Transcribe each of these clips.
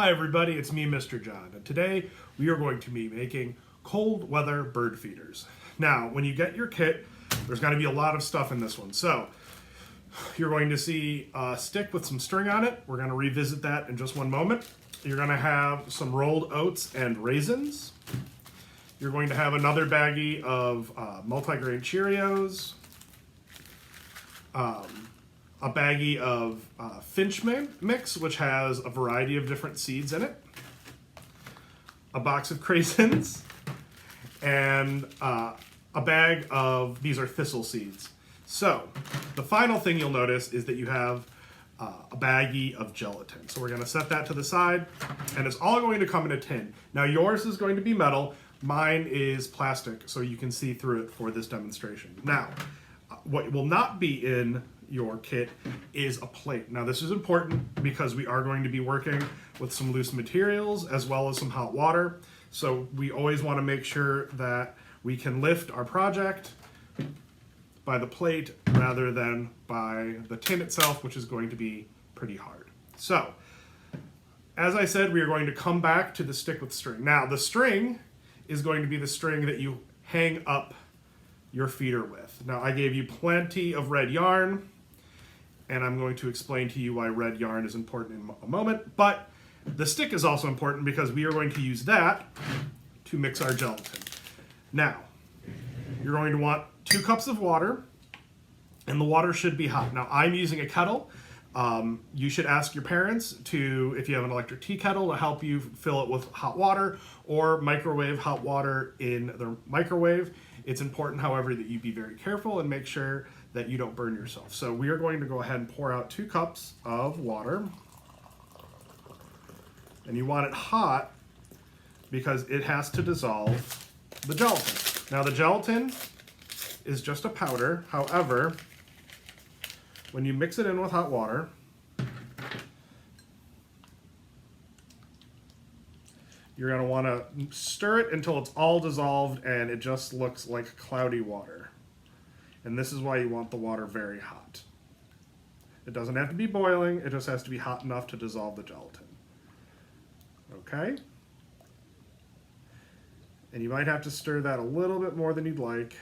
Hi everybody, it's me, Mr. John, and today we are going to be making cold weather bird feeders. Now, when you get your kit, there's going to be a lot of stuff in this one. So, you're going to see a stick with some string on it. We're going to revisit that in just one moment. You're going to have some rolled oats and raisins. You're going to have another baggie of multigrain Cheerios. A baggie of Finch mix, which has a variety of different seeds in it, a box of craisins, and a bag of, these are thistle seeds. So, the final thing you'll notice is that you have a baggie of gelatin. So we're going to set that to the side, and it's all going to come in a tin. Now yours is going to be metal, mine is plastic, so you can see through it for this demonstration. Now, what will not be in your kit is a plate. Now this is important because we are going to be working with some loose materials as well as some hot water. So we always want to make sure that we can lift our project by the plate rather than by the tin itself, which is going to be pretty hard. So, as I said, we are going to come back to the stick with string. Now the string is going to be the string that you hang up your feeder with. Now I gave you plenty of red yarn, and I'm going to explain to you why red yarn is important in a moment, but the stick is also important because we are going to use that to mix our gelatin. Now, you're going to want 2 cups of water, and the water should be hot. Now, I'm using a kettle. You should ask your parents to, if you have an electric tea kettle, to help you fill it with hot water, or microwave hot water in the microwave. It's important, however, that you be very careful and make sure that you don't burn yourself. So we are going to go ahead and pour out 2 cups of water. And you want it hot because it has to dissolve the gelatin. Now the gelatin is just a powder. However, when you mix it in with hot water, you're going to want to stir it until it's all dissolved and it just looks like cloudy water. And this is why you want the water very hot. It doesn't have to be boiling, it just has to be hot enough to dissolve the gelatin. Okay? And you might have to stir that a little bit more than you'd like,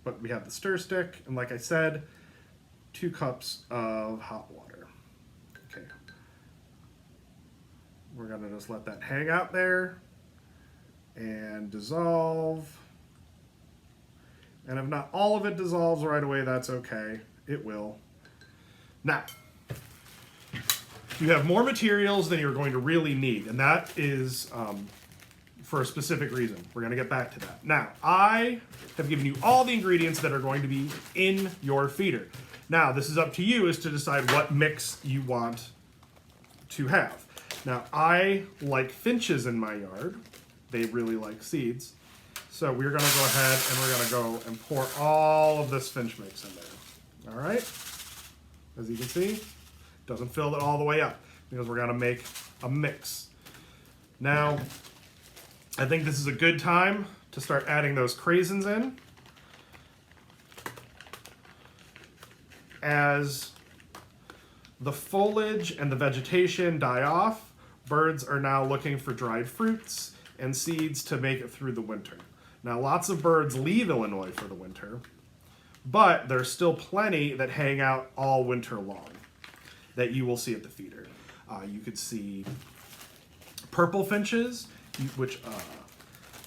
but we have the stir stick, and like I said, 2 cups of hot water. Okay. We're gonna just let that hang out there and dissolve. And if not all of it dissolves right away, that's okay. It will. Now, you have more materials than you're going to really need, and that is for a specific reason. We're going to get back to that. Now, I have given you all the ingredients that are going to be in your feeder. Now, this is up to you as to decide what mix you want to have. Now, I like finches in my yard. They really like seeds. So we're going to go ahead and we're going to go and pour all of this finch mix in there. All right? As you can see, doesn't fill it all the way up because we're going to make a mix. Now, I think this is a good time to start adding those craisins in. As the foliage and the vegetation die off, birds are now looking for dried fruits and seeds to make it through the winter. Now, lots of birds leave Illinois for the winter, but there's still plenty that hang out all winter long that you will see at the feeder. You could see purple finches, which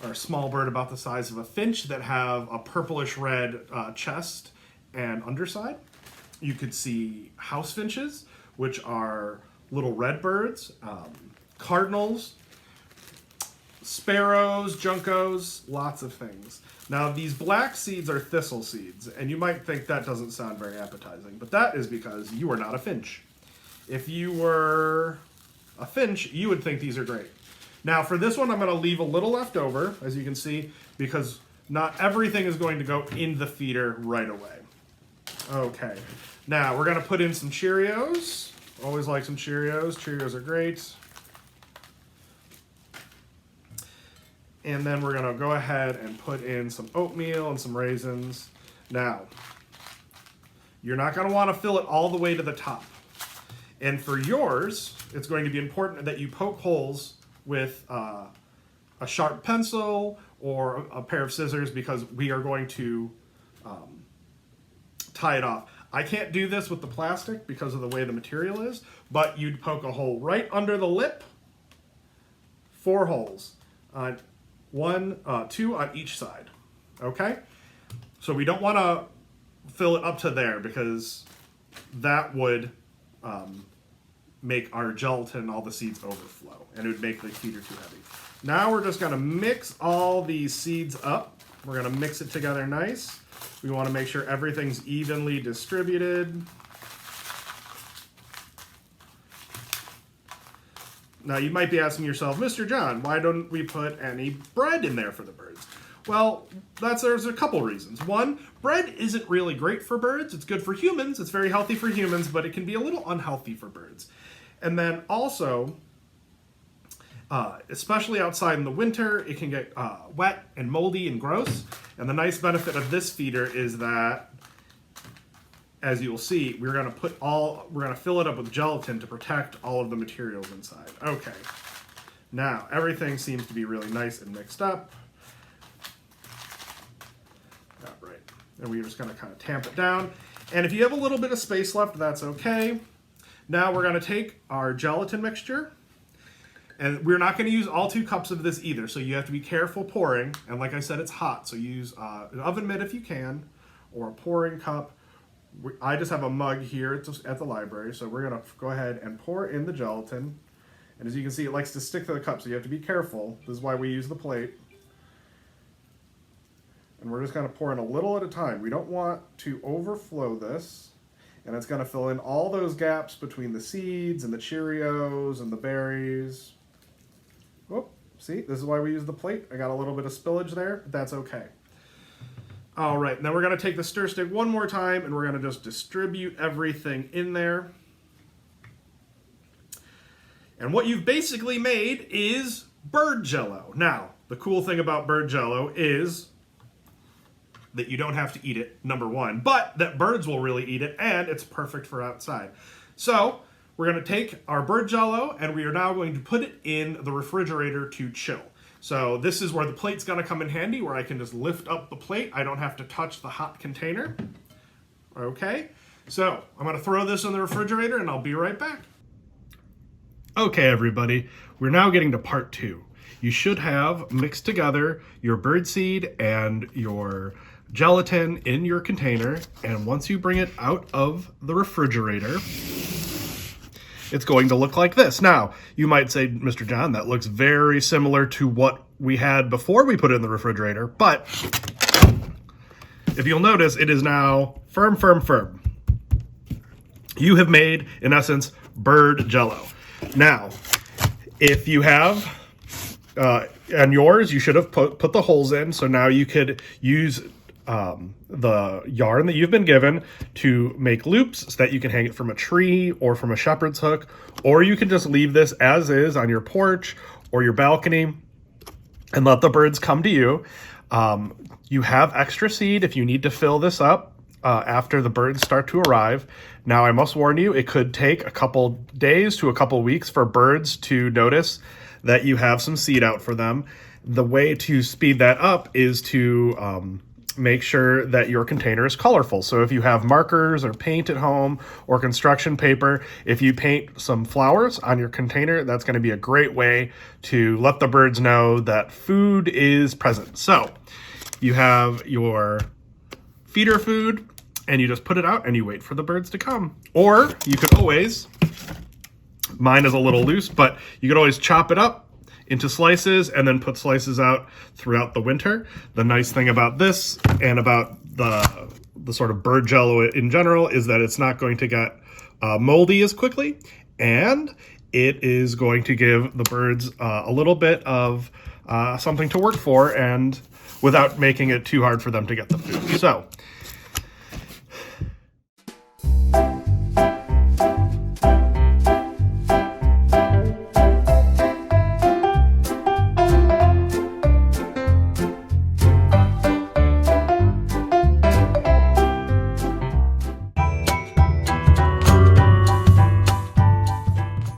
are a small bird about the size of a finch that have a purplish red chest and underside. You could see house finches, which are little red birds, cardinals, sparrows, juncos, lots of things. Now, these black seeds are thistle seeds, and you might think that doesn't sound very appetizing, but that is because you are not a finch. If you were a finch, you would think these are great. Now, for this one, I'm going to leave a little left over, as you can see, because not everything is going to go in the feeder right away. Okay, now we're going to put in some Cheerios. Always like some Cheerios. Cheerios are great. And then we're going to go ahead and put in some oatmeal and some raisins. Now, you're not going to want to fill it all the way to the top. And for yours, it's going to be important that you poke holes with a sharp pencil or a pair of scissors, because we are going to tie it off. I can't do this with the plastic because of the way the material is, but you'd poke a hole right under the lip, 4 holes, 2 on each side, okay? So we don't want to fill it up to there, because that would make our gelatin, all the seeds, overflow, and it would make the feeder too heavy. Now we're just going to mix all these seeds up. We're going to mix it together nice. We want to make sure everything's evenly distributed. Now you might be asking yourself, Mr. John, why don't we put any bread in there for the birds? Well, there's a couple reasons. One, bread isn't really great for birds. It's good for humans. It's very healthy for humans, but it can be a little unhealthy for birds. And then also, especially outside in the winter, it can get wet and moldy and gross. And the nice benefit of this feeder is that, as you'll see, we're going to fill it up with gelatin to protect all of the materials inside. Okay. Now, everything seems to be really nice and mixed up. Right. And we're just going to kind of tamp it down. And if you have a little bit of space left, that's okay. Now we're going to take our gelatin mixture. And we're not going to use all 2 cups of this either, so you have to be careful pouring. And like I said, it's hot, so use an oven mitt if you can, or a pouring cup. I just have a mug here at the library, so we're going to go ahead and pour in the gelatin. And as you can see, it likes to stick to the cup, so you have to be careful. This is why we use the plate. And we're just going to pour in a little at a time. We don't want to overflow this. And it's going to fill in all those gaps between the seeds and the Cheerios and the berries. Oh, see, this is why we use the plate. I got a little bit of spillage there, but that's okay. All right, now we're going to take the stir stick one more time, and we're going to just distribute everything in there. And what you've basically made is bird jello. Now, the cool thing about bird jello is that you don't have to eat it, number one, but that birds will really eat it, and it's perfect for outside. So we're going to take our bird jello, and we are now going to put it in the refrigerator to chill. So this is where the plate's going to come in handy, where I can just lift up the plate. I don't have to touch the hot container. Okay, so I'm going to throw this in the refrigerator, and I'll be right back. Okay, everybody, we're now getting to part 2. You should have mixed together your birdseed and your gelatin in your container, and once you bring it out of the refrigerator, it's going to look like this. Now, you might say, Mr. John, that looks very similar to what we had before we put it in the refrigerator, but if you'll notice, it is now firm, firm, firm. You have made, in essence, bird jello. Now, if you have, on yours, you should have put the holes in, so now you could use the yarn that you've been given to make loops so that you can hang it from a tree or from a shepherd's hook, or you can just leave this as is on your porch or your balcony and let the birds come to you. You have extra seed if you need to fill this up after the birds start to arrive. Now, I must warn you, it could take a couple days to a couple weeks for birds to notice that you have some seed out for them. The way to speed that up is to make sure that your container is colorful. So if you have markers or paint at home or construction paper, if you paint some flowers on your container, that's going to be a great way to let the birds know that food is present. So you have your feeder food and you just put it out and you wait for the birds to come. Or you could always, mine is a little loose, but you could always chop it up into slices and then put slices out throughout the winter. The nice thing about this and about the sort of bird jello in general is that it's not going to get moldy as quickly, and it is going to give the birds a little bit of something to work for, and without making it too hard for them to get the food. So